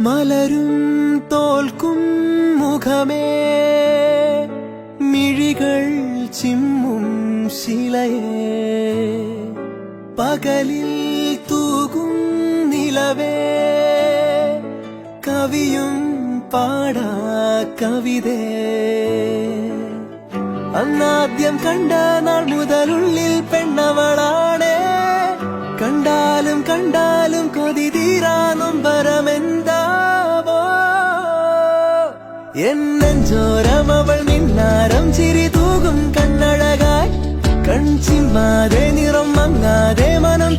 മലരും തോൽക്കും മുഖമേ മിഴികൾ ചിമ്മും ശിലയേ പകലിൽ തൂകും നിലവേ കവിയും പാടാ കവിതേ അന്നാദ്യം കണ്ട നാൾ മുതലുള്ളിൽ പെണ്ണവളാണേ കണ്ടാലും കണ്ടാലും കൊതി തീരാ നൊമ്പരമെന്താവോ എന്നെഞ്ചോരം അവൾ മിന്നാരം ചിരി തൂകും കണ്ണഴകായി കൺചിമ്മാതെ നിറം മങ്ങാതെ മനം